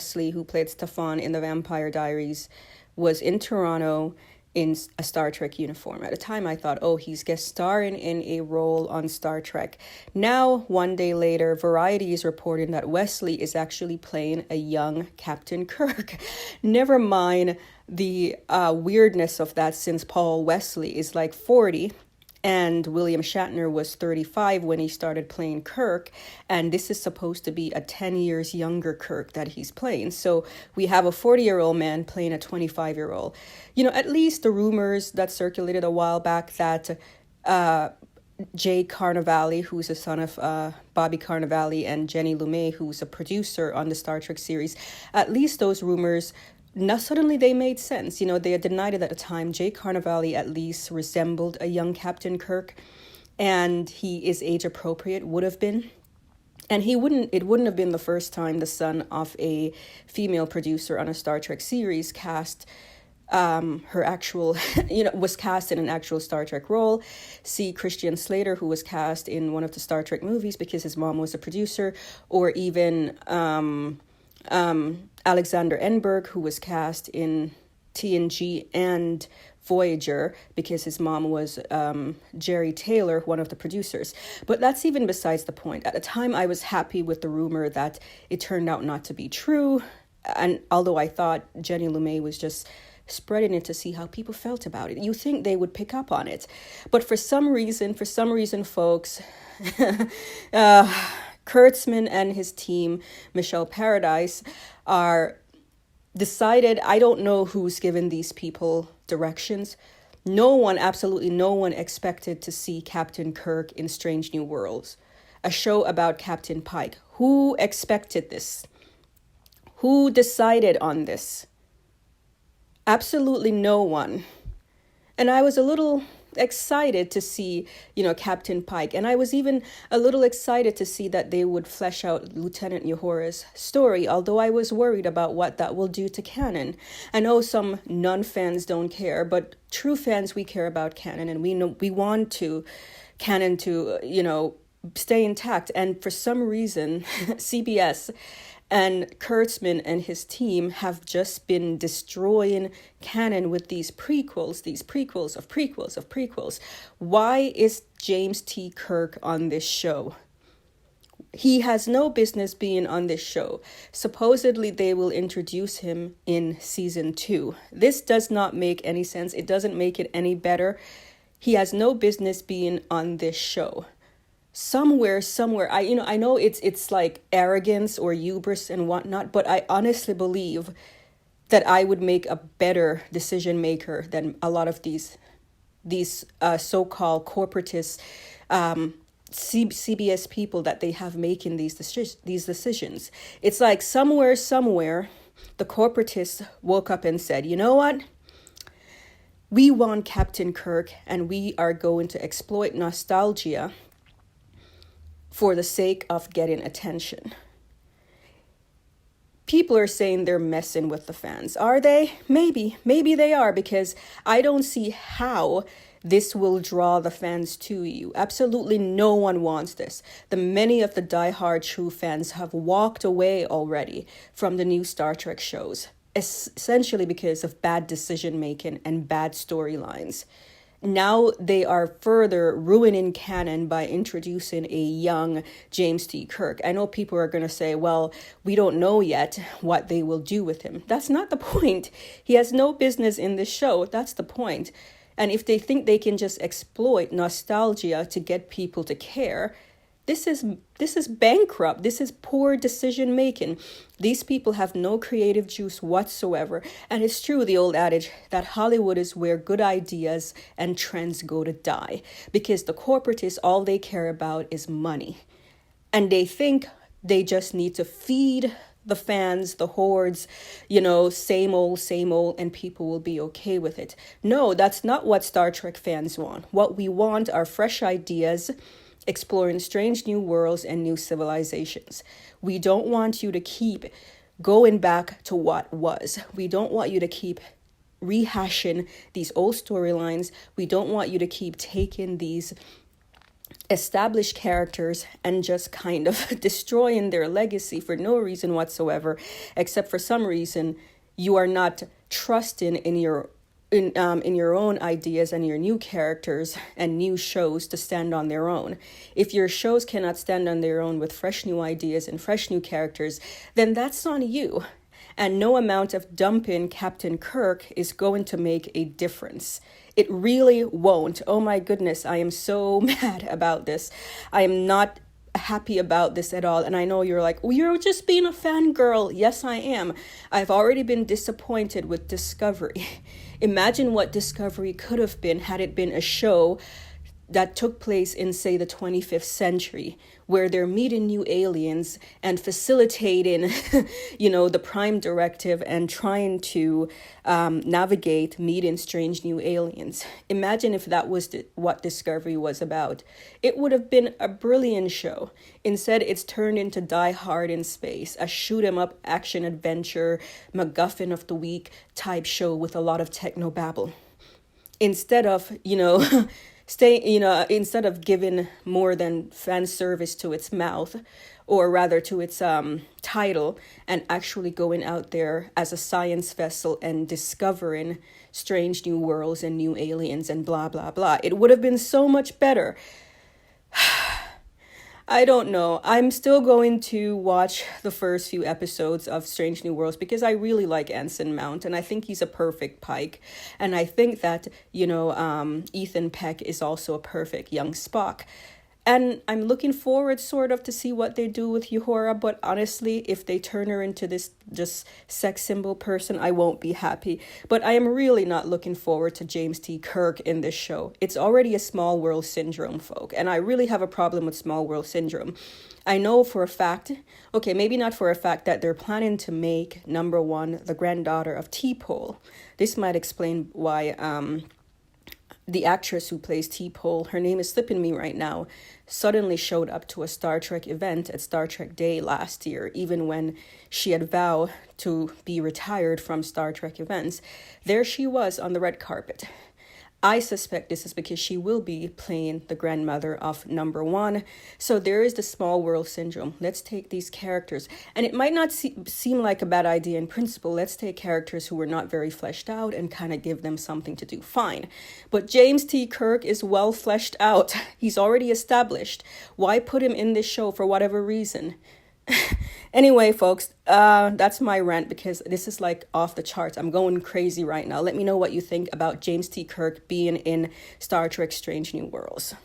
Wesley, who played Stefan in the Vampire Diaries, was in Toronto in a Star Trek uniform. At the time, I thought, oh, he's guest starring in a role on Star Trek. Now, one day later, Variety is reporting that Wesley is actually playing a young Captain Kirk. Never mind the weirdness of that, since Paul Wesley is like 40 and William Shatner was 35 when he started playing Kirk, and this is supposed to be a 10 years younger Kirk that he's playing. So we have a 40-year-old man playing a 25-year-old. At least the rumors that circulated a while back that Jay Carnevale, who's the son of Bobby Carnevale, and Jenny Lumet, who's a producer on the Star Trek series, at least those rumors, now suddenly they made sense. They had denied it at the time. Jay Carnevale at least resembled a young Captain Kirk, and he is age appropriate, would have been. And it wouldn't have been the first time the son of a female producer on a Star Trek series cast her actual, was cast in an actual Star Trek role. See Christian Slater, who was cast in one of the Star Trek movies because his mom was a producer, or even Alexander Enberg, who was cast in TNG and Voyager because his mom was Jerry Taylor, one of the producers. But that's even besides the point. At the time, I was happy with the rumor that it turned out not to be true. And although I thought Jenny Lumet was just spreading it to see how people felt about it. You think they would pick up on it. But for some reason, folks, Kurtzman and his team, Michelle Paradise, are decided. I don't know who's given these people directions. Absolutely no one expected to see Captain Kirk in Strange New Worlds, a show about Captain Pike. Who expected this? Who decided on this? Absolutely no one. And I was a little excited to see, Captain Pike. And I was even a little excited to see that they would flesh out Lieutenant Uhura's story, although I was worried about what that will do to canon. I know some non-fans don't care, but true fans, we care about canon, and we want canon to, stay intact. And for some reason, CBS and Kurtzman and his team have just been destroying canon with these prequels of prequels. Why is James T. Kirk on this show? He has no business being on this show. Supposedly they will introduce him in season 2. This does not make any sense. It doesn't make it any better. He has no business being on this show. Somewhere, I know it's like arrogance or hubris and whatnot, but I honestly believe that I would make a better decision maker than a lot of these so-called corporatist CBS people that they have making these decisions. It's like somewhere, the corporatists woke up and said, you know what? We want Captain Kirk, and we are going to exploit nostalgia for the sake of getting attention. People are saying they're messing with the fans. Are they? Maybe they are, because I don't see how this will draw the fans to you. Absolutely no one wants this. Many of the diehard true fans have walked away already from the new Star Trek shows, essentially because of bad decision making and bad storylines. Now they are further ruining canon by introducing a young James T. Kirk. I know people are going to say, well, we don't know yet what they will do with him. That's not the point. He has no business in this show. That's the point. And if they think they can just exploit nostalgia to get people to care, this is bankrupt. This is poor decision making. These people have no creative juice whatsoever. And it's true, the old adage that Hollywood is where good ideas and trends go to die, because the corporatists, all they care about is money. And they think they just need to feed the fans, the hordes, same old, and people will be okay with it. No, that's not what Star Trek fans want. What we want are fresh ideas, exploring strange new worlds and new civilizations. We don't want you to keep going back to what was. We don't want you to keep rehashing these old storylines. We don't want you to keep taking these established characters and just kind of destroying their legacy for no reason whatsoever, except for some reason you are not trusting in your own ideas and your new characters and new shows to stand on their own. If your shows cannot stand on their own with fresh new ideas and fresh new characters, then that's on you. And no amount of dumping Captain Kirk is going to make a difference. It really won't. Oh my goodness, I am so mad about this. I am not happy about this at all. And I know you're like, well, you're just being a fangirl. Yes, I am. I've already been disappointed with Discovery. Imagine what Discovery could have been had it been a show that took place in, say, the 25th century, where they're meeting new aliens and facilitating, the Prime Directive and trying to navigate meeting strange new aliens. Imagine if that was what Discovery was about. It would have been a brilliant show. Instead, it's turned into Die Hard in Space, a shoot-'em-up action-adventure, MacGuffin of the Week type show with a lot of technobabble. Instead of, instead of giving more than fan service to its mouth, or rather to its title, and actually going out there as a science vessel and discovering strange new worlds and new aliens and blah, blah, blah. It would have been so much better. I don't know. I'm still going to watch the first few episodes of Strange New Worlds because I really like Anson Mount and I think he's a perfect Pike. And I think that, Ethan Peck is also a perfect young Spock. And I'm looking forward sort of to see what they do with Uhura, but honestly, if they turn her into this just sex symbol person, I won't be happy. But I am really not looking forward to James T. Kirk in this show. It's already a small world syndrome, folk, and I really have a problem with small world syndrome. I know for a fact, okay, maybe not for a fact, that they're planning to make number one the granddaughter of T-Pole. This might explain why the actress who plays T-Pole, her name is slipping me right now, suddenly showed up to a Star Trek event at Star Trek Day last year, even when she had vowed to be retired from Star Trek events. There she was on the red carpet. I suspect this is because she will be playing the grandmother of number one. So there is the small world syndrome. Let's take these characters. And it might not seem like a bad idea in principle. Let's take characters who were not very fleshed out and kind of give them something to do. Fine. But James T. Kirk is well fleshed out. He's already established. Why put him in this show for whatever reason? Anyway, folks, that's my rant because this is like off the charts. I'm going crazy right now. Let me know what you think about James T. Kirk being in Star Trek Strange New Worlds.